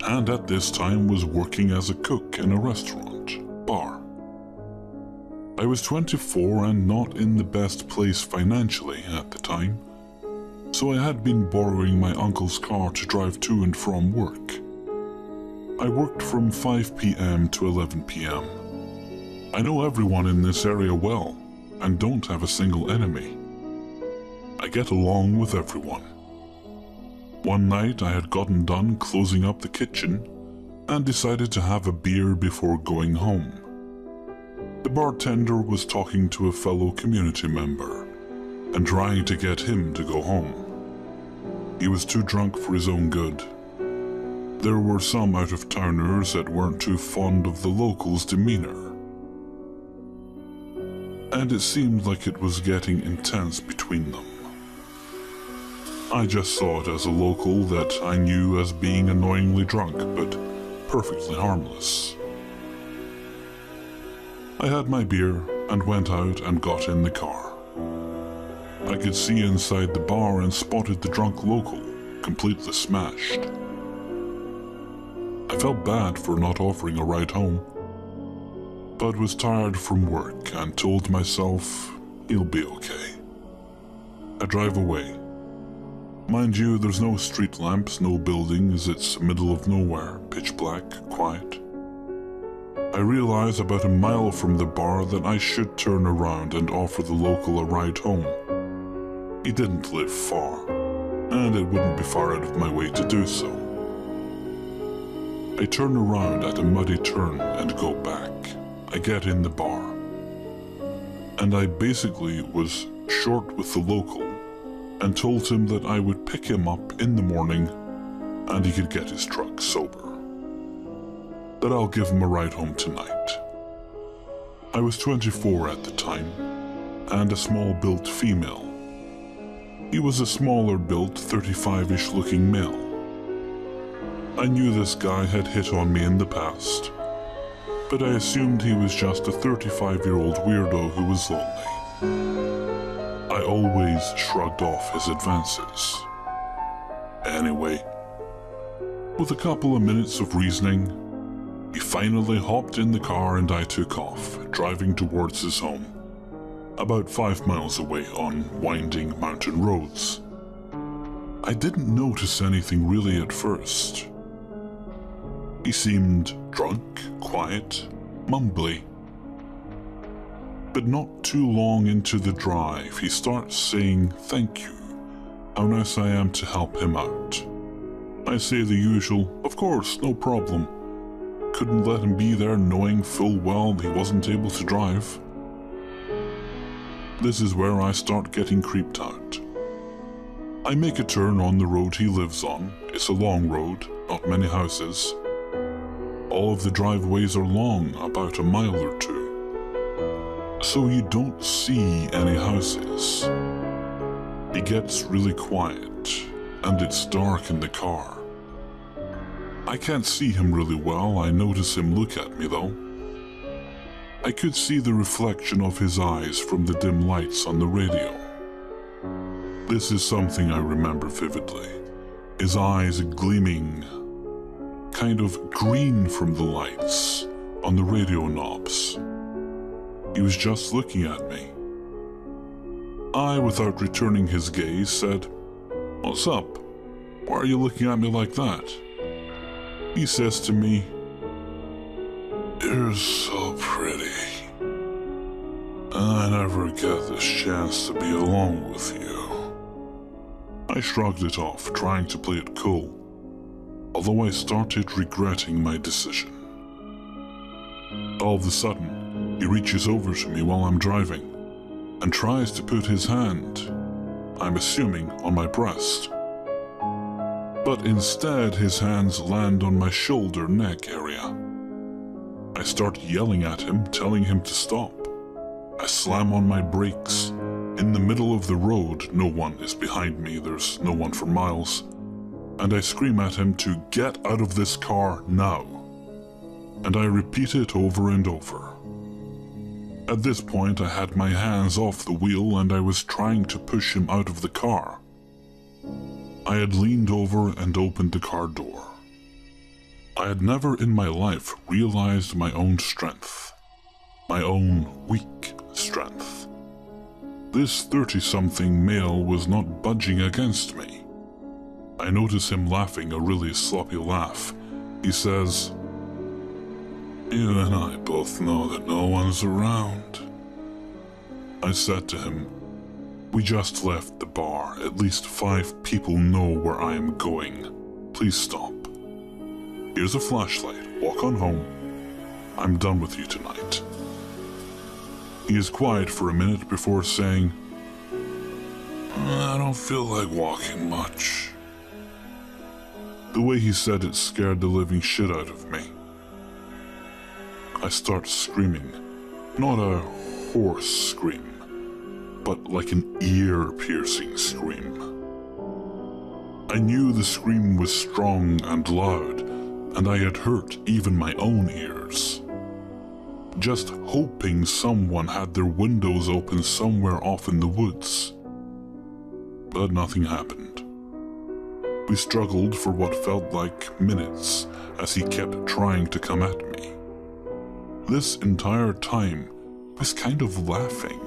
and at this time was working as a cook in a restaurant bar. I was 24 and not in the best place financially at the time, so I had been borrowing my uncle's car to drive to and from work. I worked from 5 p.m. to 11 p.m. I know everyone in this area well and don't have a single enemy. I get along with everyone. One night I had gotten done closing up the kitchen and decided to have a beer before going home. The bartender was talking to a fellow community member and trying to get him to go home. He was too drunk for his own good. There were some out-of-towners that weren't too fond of the locals' demeanor, and it seemed like it was getting intense between them. I just saw it as a local that I knew as being annoyingly drunk, but perfectly harmless. I had my beer and went out and got in the car. I could see inside the bar and spotted the drunk local, completely smashed. I felt bad for not offering a ride home, but was tired from work and told myself he'll be okay. I drive away. Mind you, there's no street lamps, no buildings, it's middle of nowhere, pitch black, quiet. I realize about a mile from the bar that I should turn around and offer the local a ride home. He didn't live far, and it wouldn't be far out of my way to do so. I turn around at a muddy turn and go back. I get in the bar, and I basically was short with the local and told him that I would pick him up in the morning and he could get his truck sober. That I'll give him a ride home tonight. I was 24 at the time and a small-built female. He was a smaller-built, 35-ish looking male. I knew this guy had hit on me in the past, but I assumed he was just a 35-year-old weirdo who was lonely. I always shrugged off his advances. Anyway, with a couple of minutes of reasoning, he finally hopped in the car and I took off, driving towards his home, about 5 miles away on winding mountain roads. I didn't notice anything really at first. He seemed drunk, quiet, mumbly. But not too long into the drive, he starts saying thank you, how nice I am to help him out. I say the usual, of course, no problem. Couldn't let him be there knowing full well he wasn't able to drive. This is where I start getting creeped out. I make a turn on the road he lives on. It's a long road, not many houses. All of the driveways are long, about a mile or two, so you don't see any houses. He gets really quiet, and it's dark in the car. I can't see him really well. I notice him look at me though. I could see the reflection of his eyes from the dim lights on the radio. This is something I remember vividly. His eyes gleaming, kind of green from the lights on the radio knobs. He was just looking at me. I, without returning his gaze, said, "What's up? Why are you looking at me like that?" He says to me, "You're so pretty. I never get this chance to be alone with you." I shrugged it off, trying to play it cool, although I started regretting my decision. All of a sudden, he reaches over to me while I'm driving and tries to put his hand, I'm assuming, on my breast. But instead, his hands land on my shoulder neck area. I start yelling at him, telling him to stop. I slam on my brakes. In the middle of the road, no one is behind me, there's no one for miles, and I scream at him to get out of this car now. And I repeat it over and over. At this point, I had my hands off the wheel and I was trying to push him out of the car. I had leaned over and opened the car door. I had never in my life realized my own strength, my own weak strength. This 30-something male was not budging against me. I notice him laughing a really sloppy laugh. He says, "You and I both know that no one's around." I said to him, "We just left the bar. At least 5 people know where I am going. Please stop. Here's a flashlight. Walk on home. I'm done with you tonight." He is quiet for a minute before saying, "I don't feel like walking much." The way he said it scared the living shit out of me. I start screaming, not a hoarse scream, but like an ear-piercing scream. I knew the scream was strong and loud, and I had hurt even my own ears. Just hoping someone had their windows open somewhere off in the woods. But nothing happened. We struggled for what felt like minutes as he kept trying to come at me. This entire time, I was kind of laughing.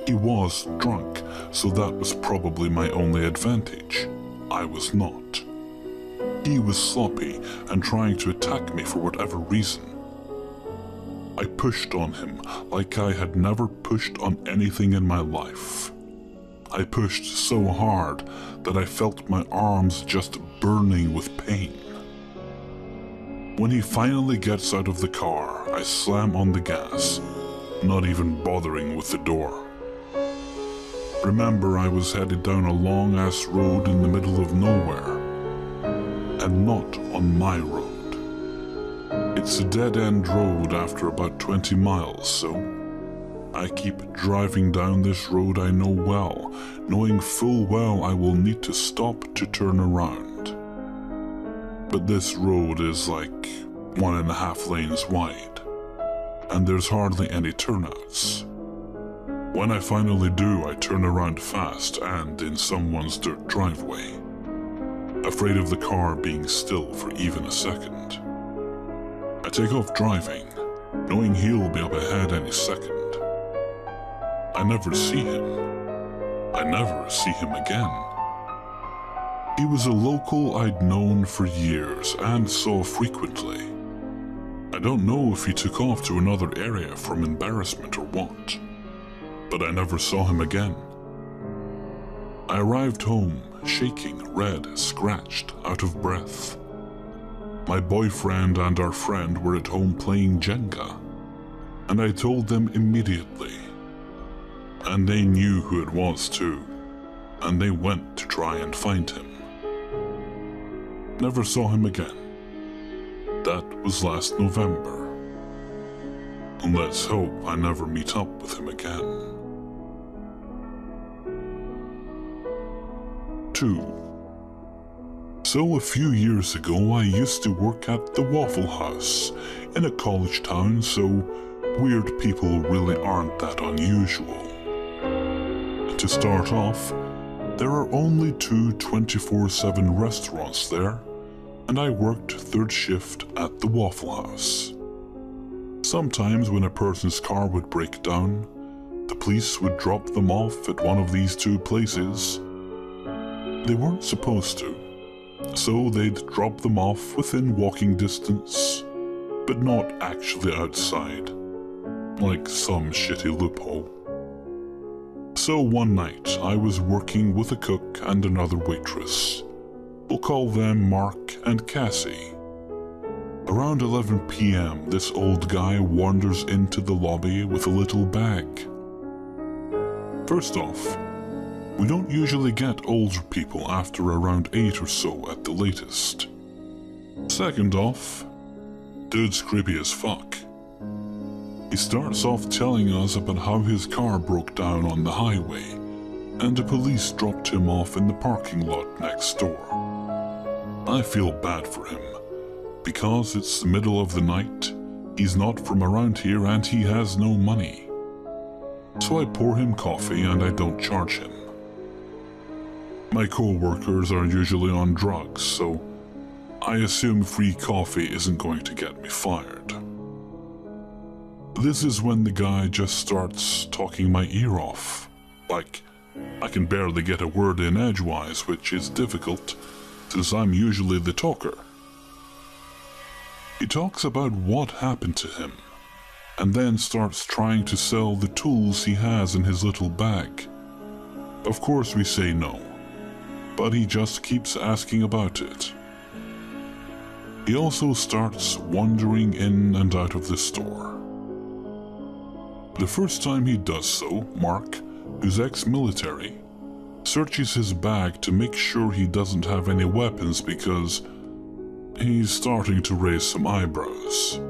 He was drunk, so that was probably my only advantage. I was not. He was sloppy and trying to attack me for whatever reason. I pushed on him like I had never pushed on anything in my life. I pushed so hard that I felt my arms just burning with pain. When he finally gets out of the car, I slam on the gas, not even bothering with the door. Remember, I was headed down a long-ass road in the middle of nowhere, and not on my road. It's a dead-end road after about 20 miles, so I keep driving down this road I know well, knowing full well I will need to stop to turn around. But this road is like 1.5 lanes wide, and there's hardly any turnouts. When I finally do, I turn around fast and in someone's dirt driveway, afraid of the car being still for even a second. I take off driving, knowing he'll be up ahead any second. I never see him. I never see him again. He was a local I'd known for years and saw frequently. I don't know if he took off to another area from embarrassment or what, but I never saw him again. I arrived home, shaking, red, scratched, out of breath. My boyfriend and our friend were at home playing Jenga, and I told them immediately. And they knew who it was too, and they went to try and find him. Never saw him again. That was last November. And let's hope I never meet up with him again. 2. So a few years ago I used to work at the Waffle House in a college town, so weird people really aren't that unusual. To start off, there are only 2 24/7 restaurants there, and I worked 3rd shift at the Waffle House. Sometimes when a person's car would break down, the police would drop them off at one of these 2 places. They weren't supposed to, so they'd drop them off within walking distance, but not actually outside, like some shitty loophole. So one night, I was working with a cook and another waitress. We'll call them Mark and Cassie. Around 11 p.m., this old guy wanders into the lobby with a little bag. First off, we don't usually get older people after around 8 or so at the latest. Second off, dude's creepy as fuck. He starts off telling us about how his car broke down on the highway, and the police dropped him off in the parking lot next door. I feel bad for him, because it's the middle of the night, he's not from around here and he has no money. So I pour him coffee and I don't charge him. My co-workers are usually on drugs, so I assume free coffee isn't going to get me fired. This is when the guy just starts talking my ear off. Like, I can barely get a word in edgewise, which is difficult, since I'm usually the talker. He talks about what happened to him, and then starts trying to sell the tools he has in his little bag. Of course we say no, but he just keeps asking about it. He also starts wandering in and out of the store. The first time he does so, Mark, who's ex-military, searches his bag to make sure he doesn't have any weapons because he's starting to raise some eyebrows.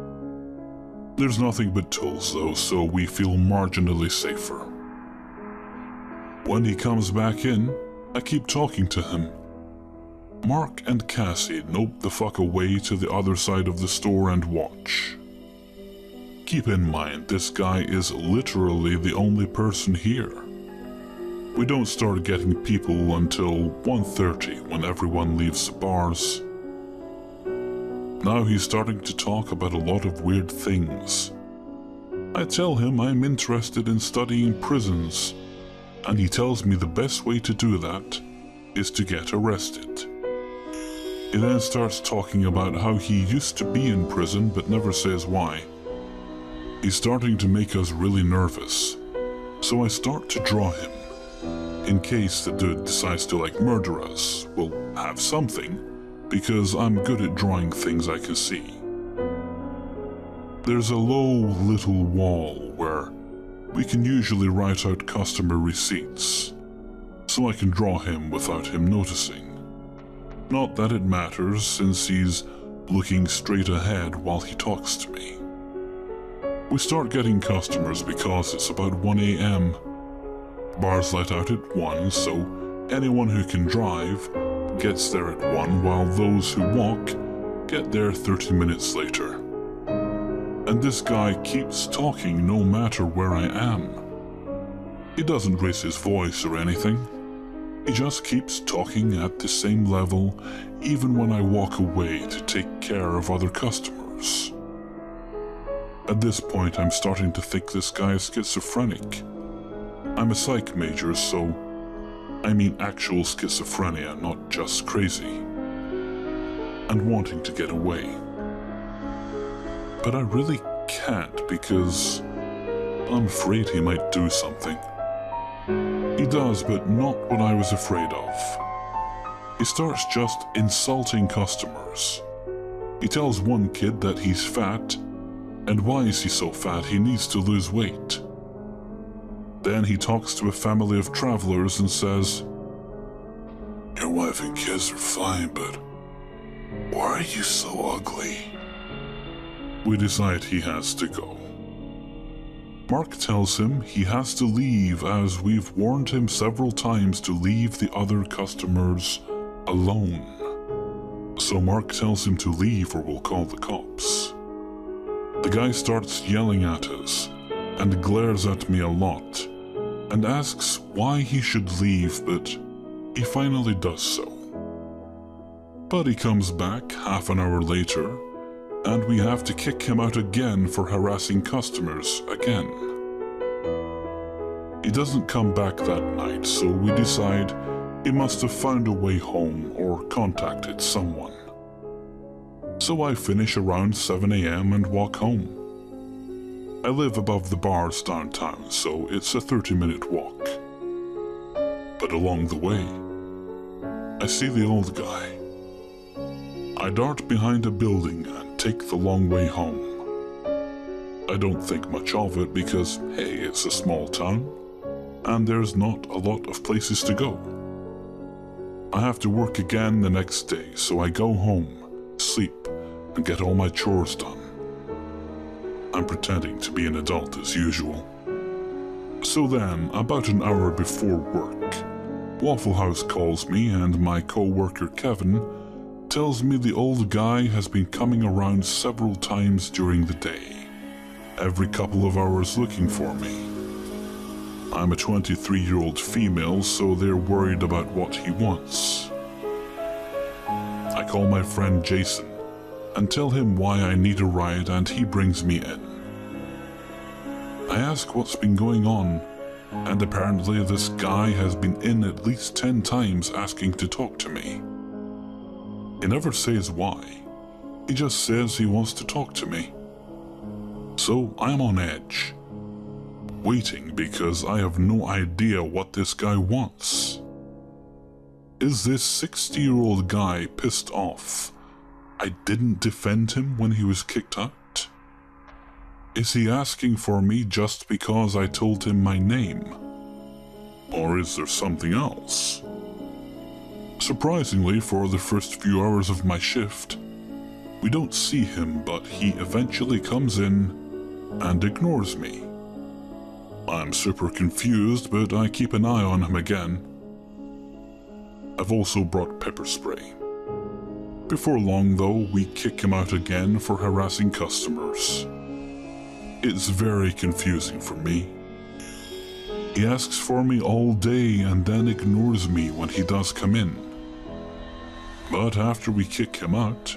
There's nothing but tools though, so we feel marginally safer. When he comes back in, I keep talking to him. Mark and Cassie nope the fuck away to the other side of the store and watch. Keep in mind, this guy is literally the only person here. We don't start getting people until 1:30 when everyone leaves the bars. Now he's starting to talk about a lot of weird things. I tell him I'm interested in studying prisons, and he tells me the best way to do that is to get arrested. He then starts talking about how he used to be in prison but never says why. He's starting to make us really nervous, so I start to draw him. In case the dude decides to murder us, we'll have something, because I'm good at drawing things I can see. There's a low little wall where we can usually write out customer receipts, so I can draw him without him noticing. Not that it matters, since he's looking straight ahead while he talks to me. We start getting customers because it's about 1 a.m. Bars let out at 1, so anyone who can drive gets there at 1, while those who walk get there 30 minutes later. And this guy keeps talking no matter where I am. He doesn't raise his voice or anything. He just keeps talking at the same level even when I walk away to take care of other customers. At this point, I'm starting to think this guy is schizophrenic. I'm a psych major, so I mean actual schizophrenia, not just crazy, and wanting to get away. But I really can't because I'm afraid he might do something. He does, but not what I was afraid of. He starts just insulting customers. He tells one kid that he's fat, and why is he so fat? He needs to lose weight. Then he talks to a family of travelers and says, "Your wife and kids are fine, but why are you so ugly?" We decide he has to go. Mark tells him he has to leave as we've warned him several times to leave the other customers alone. So Mark tells him to leave or we'll call the cops. The guy starts yelling at us and glares at me a lot and asks why he should leave, but he finally does so. But he comes back half an hour later and we have to kick him out again for harassing customers again. He doesn't come back that night, so we decide he must have found a way home or contacted someone. So I finish around 7 a.m. and walk home. I live above the bars downtown, so it's a 30-minute walk. But along the way, I see the old guy. I dart behind a building and take the long way home. I don't think much of it because, hey, it's a small town, and there's not a lot of places to go. I have to work again the next day, so I go home, sleep, and get all my chores done. I'm pretending to be an adult as usual. So then, about an hour before work, Waffle House calls me and my co-worker Kevin tells me the old guy has been coming around several times during the day, every couple of hours looking for me. I'm a 23-year-old female, so they're worried about what he wants. I call my friend Jason and tell him why I need a ride, and he brings me in. I ask what's been going on, and apparently this guy has been in at least 10 times asking to talk to me. He never says why. He just says he wants to talk to me. So I'm on edge, waiting because I have no idea what this guy wants. Is this 60-year-old guy pissed off I didn't defend him when he was kicked out? Is he asking for me just because I told him my name? Or is there something else? Surprisingly, for the first few hours of my shift, we don't see him, but he eventually comes in and ignores me. I'm super confused, but I keep an eye on him again. I've also brought pepper spray. Before long, though, we kick him out again for harassing customers. It's very confusing for me. He asks for me all day and then ignores me when he does come in. But after we kick him out,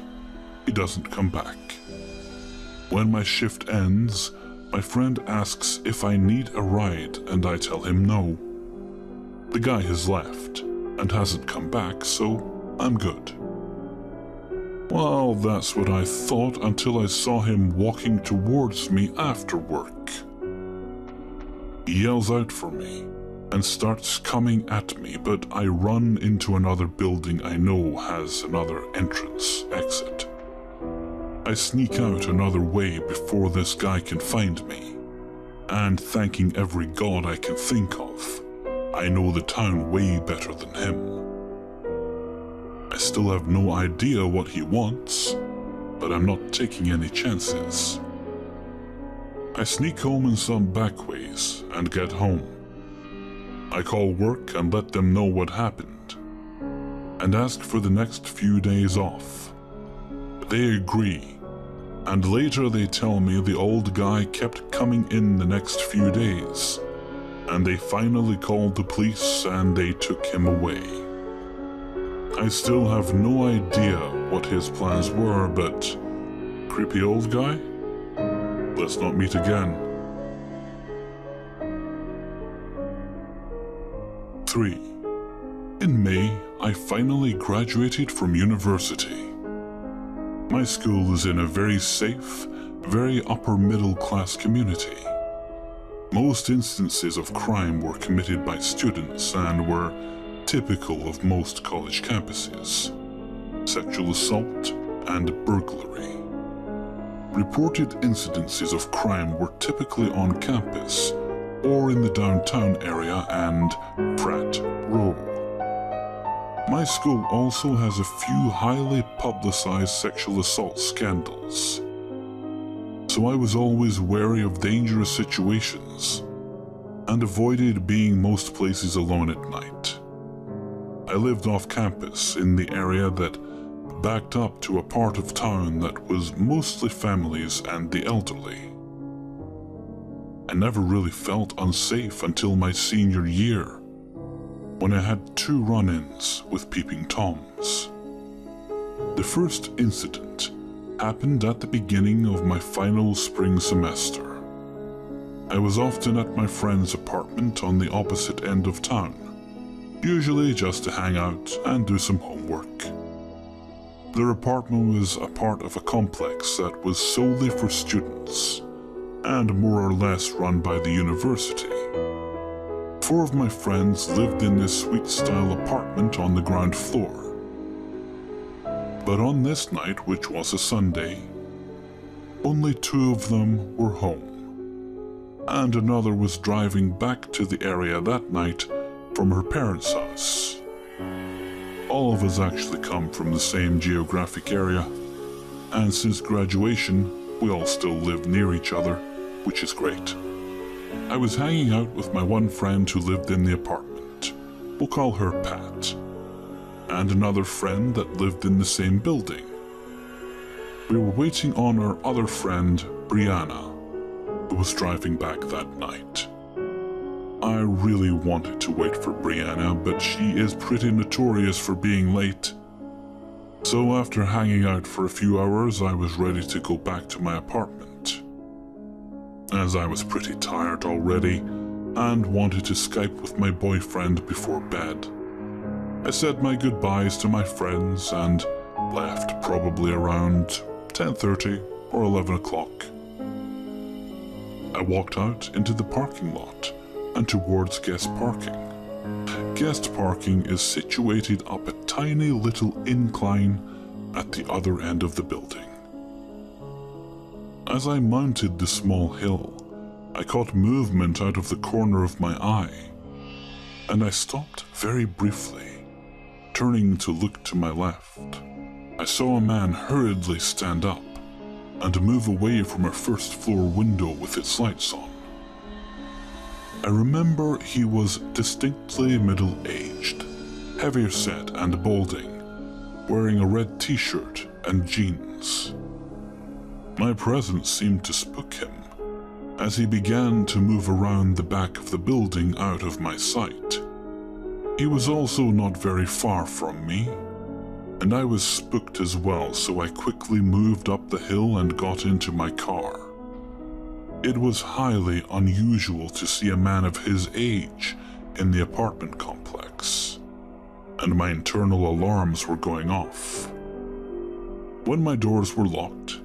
he doesn't come back. When my shift ends, my friend asks if I need a ride, and I tell him no. The guy has left and hasn't come back, so I'm good. Well, that's what I thought until I saw him walking towards me after work. He yells out for me and starts coming at me, but I run into another building I know has another exit. I sneak out another way before this guy can find me, and thanking every god I can think of, I know the town way better than him. I still have no idea what he wants, but I'm not taking any chances. I sneak home in some back ways and get home. I call work and let them know what happened, and ask for the next few days off. They agree, and later they tell me the old guy kept coming in the next few days, and they finally called the police and they took him away. I still have no idea what his plans were, but creepy old guy? Let's not meet again. 3. In May, I finally graduated from university. My school is in a very safe, very upper middle class community. Most instances of crime were committed by students and were typical of most college campuses: sexual assault and burglary. Reported incidences of crime were typically on campus or in the downtown area and frat row. My school also has a few highly publicized sexual assault scandals, so I was always wary of dangerous situations and avoided being most places alone at night. I lived off campus in the area that backed up to a part of town that was mostly families and the elderly. I never really felt unsafe until my senior year, when I had 2 run-ins with peeping Toms. The first incident happened at the beginning of my final spring semester. I was often at my friend's apartment on the opposite end of town, usually just to hang out and do some homework. Their apartment was a part of a complex that was solely for students, and more or less run by the university. 4 of my friends lived in this suite-style apartment on the ground floor. But on this night, which was a Sunday, only 2 of them were home, and another was driving back to the area that night from her parents' house. All of us actually come from the same geographic area, and since graduation, we all still live near each other, which is great. I was hanging out with my one friend who lived in the apartment. We'll call her Pat. And another friend that lived in the same building. We were waiting on our other friend, Brianna, who was driving back that night. I really wanted to wait for Brianna, but she is pretty notorious for being late. So after hanging out for a few hours, I was ready to go back to my apartment. As I was pretty tired already and wanted to Skype with my boyfriend before bed, I said my goodbyes to my friends and left probably around 10:30 or 11 o'clock. I walked out into the parking lot and towards guest parking. Guest parking is situated up a tiny little incline at the other end of the building. As I mounted the small hill, I caught movement out of the corner of my eye, and I stopped very briefly, turning to look to my left. I saw a man hurriedly stand up and move away from a first-floor window with its lights on. I remember he was distinctly middle-aged, heavier set and balding, wearing a red t-shirt and jeans. My presence seemed to spook him, as he began to move around the back of the building out of my sight. He was also not very far from me, and I was spooked as well, so I quickly moved up the hill and got into my car. It was highly unusual to see a man of his age in the apartment complex, and my internal alarms were going off. When my doors were locked,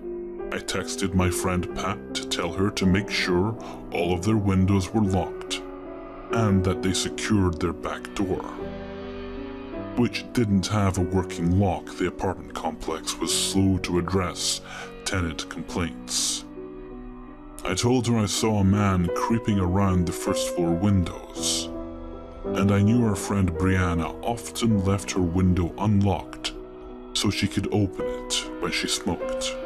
I texted my friend Pat to tell her to make sure all of their windows were locked and that they secured their back door, which didn't have a working lock. The apartment complex was slow to address tenant complaints. I told her I saw a man creeping around the first floor windows, and I knew our friend Brianna often left her window unlocked so she could open it when she smoked.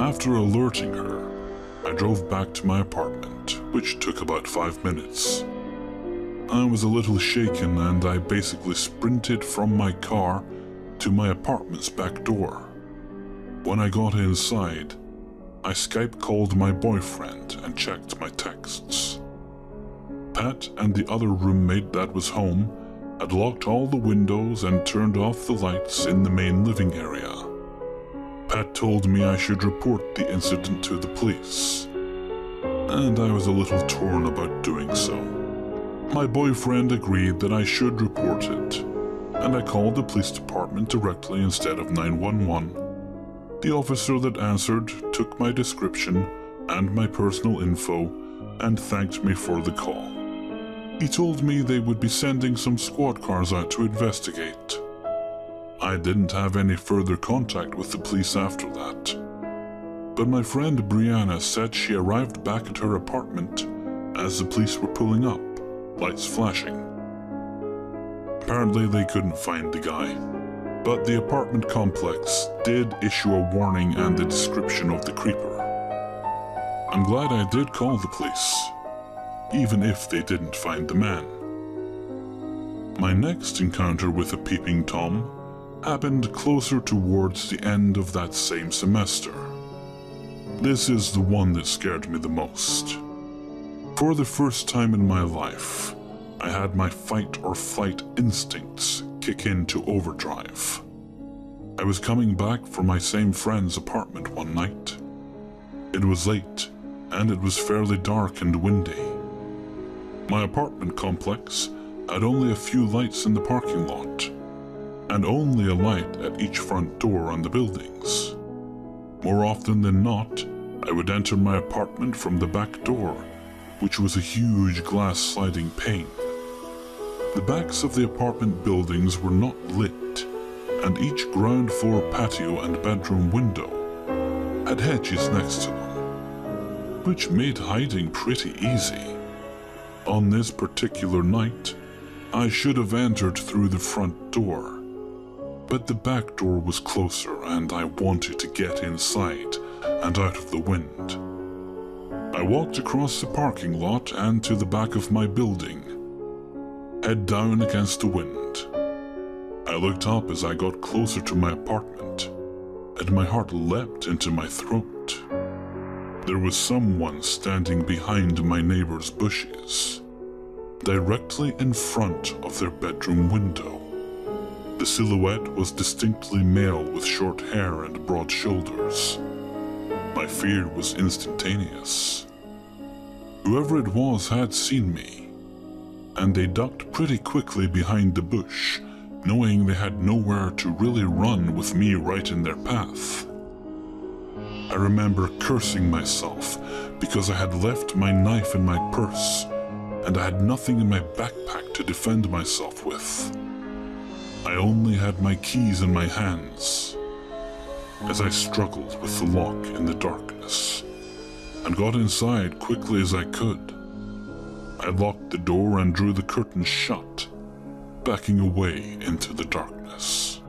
After alerting her, I drove back to my apartment, which took about 5 minutes. I was a little shaken and I basically sprinted from my car to my apartment's back door. When I got inside, I Skype called my boyfriend and checked my texts. Pat and the other roommate that was home had locked all the windows and turned off the lights in the main living area. Pat told me I should report the incident to the police, and I was a little torn about doing so. My boyfriend agreed that I should report it, and I called the police department directly instead of 911. The officer that answered took my description and my personal info and thanked me for the call. He told me they would be sending some squad cars out to investigate. I didn't have any further contact with the police after that, but my friend Brianna said she arrived back at her apartment as the police were pulling up, lights flashing. Apparently they couldn't find the guy, but the apartment complex did issue a warning and the description of the creeper. I'm glad I did call the police, even if they didn't find the man. My next encounter with a peeping Tom happened closer towards the end of that same semester. This is the one that scared me the most. For the first time in my life, I had my fight or flight instincts kick into overdrive. I was coming back from my same friend's apartment one night. It was late, and it was fairly dark and windy. My apartment complex had only a few lights in the parking lot, and only a light at each front door on the buildings. More often than not, I would enter my apartment from the back door, which was a huge glass sliding pane. The backs of the apartment buildings were not lit, and each ground floor patio and bedroom window had hedges next to them, which made hiding pretty easy. On this particular night, I should have entered through the front door, but the back door was closer and I wanted to get inside and out of the wind. I walked across the parking lot and to the back of my building, head down against the wind. I looked up as I got closer to my apartment, and my heart leapt into my throat. There was someone standing behind my neighbor's bushes, directly in front of their bedroom window. The silhouette was distinctly male with short hair and broad shoulders. My fear was instantaneous. Whoever it was had seen me, and they ducked pretty quickly behind the bush, knowing they had nowhere to really run with me right in their path. I remember cursing myself because I had left my knife in my purse, and I had nothing in my backpack to defend myself with. I only had my keys in my hands. As I struggled with the lock in the darkness and got inside quickly as I could, I locked the door and drew the curtains shut, backing away into the darkness.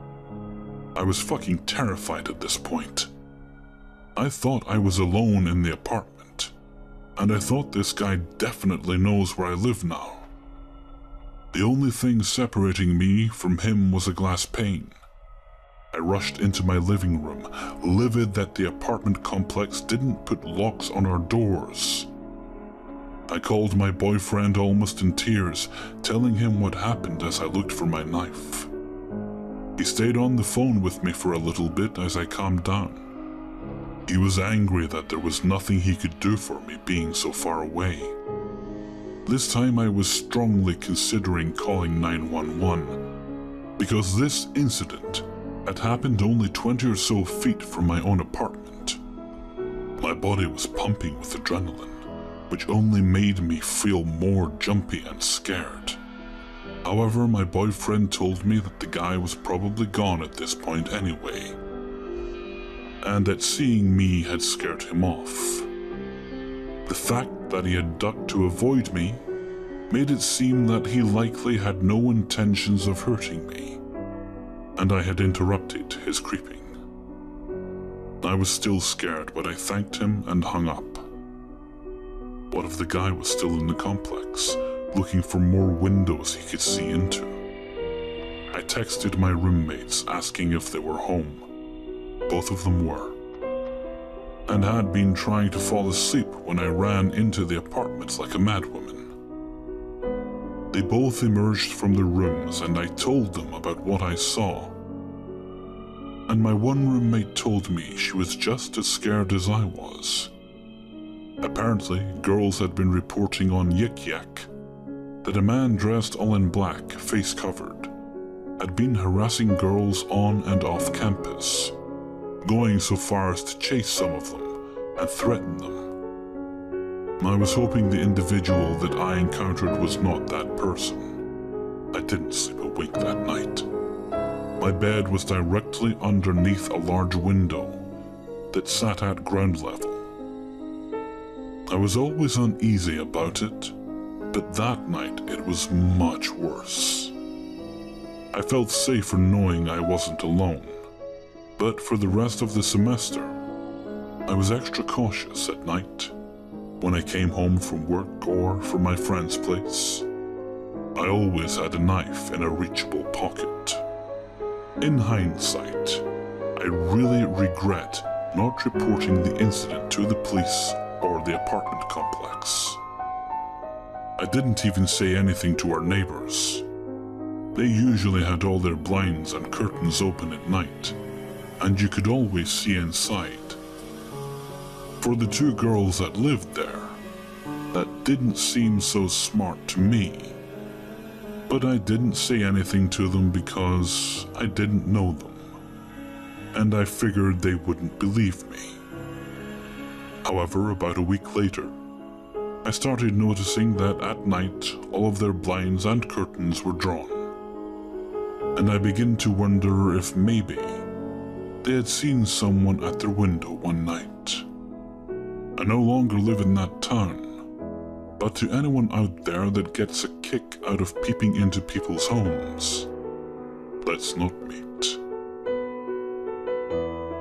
I was fucking terrified at this point. I thought I was alone in the apartment, and I thought this guy definitely knows where I live now. The only thing separating me from him was a glass pane. I rushed into my living room, livid that the apartment complex didn't put locks on our doors. I called my boyfriend almost in tears, telling him what happened as I looked for my knife. He stayed on the phone with me for a little bit as I calmed down. He was angry that there was nothing he could do for me being so far away. This time I was strongly considering calling 911, because this incident had happened only 20 or so feet from my own apartment. My body was pumping with adrenaline, which only made me feel more jumpy and scared. However, my boyfriend told me that the guy was probably gone at this point anyway, and that seeing me had scared him off. The fact that he had ducked to avoid me made it seem that he likely had no intentions of hurting me, and I had interrupted his creeping. I was still scared, but I thanked him and hung up. What if the guy was still in the complex, looking for more windows he could see into? I texted my roommates asking if they were home. Both of them were, and had been trying to fall asleep when I ran into the apartment like a madwoman. They both emerged from their rooms and I told them about what I saw. And my one roommate told me she was just as scared as I was. Apparently, girls had been reporting on Yik Yak that a man dressed all in black, face covered, had been harassing girls on and off campus, going so far as to chase some of them and threaten them. I was hoping the individual that I encountered was not that person. I didn't sleep a wink that night. My bed was directly underneath a large window that sat at ground level. I was always uneasy about it, but that night it was much worse. I felt safer knowing I wasn't alone, but for the rest of the semester, I was extra cautious at night. When I came home from work or from my friend's place, I always had a knife in a reachable pocket. In hindsight, I really regret not reporting the incident to the police or the apartment complex. I didn't even say anything to our neighbors. They usually had all their blinds and curtains open at night, and you could always see inside. For the two girls that lived there, that didn't seem so smart to me. But I didn't say anything to them because I didn't know them, and I figured they wouldn't believe me. However, about a week later, I started noticing that at night all of their blinds and curtains were drawn, and I began to wonder if maybe they had seen someone at their window one night. I no longer live in that town, but to anyone out there that gets a kick out of peeping into people's homes, let's not meet.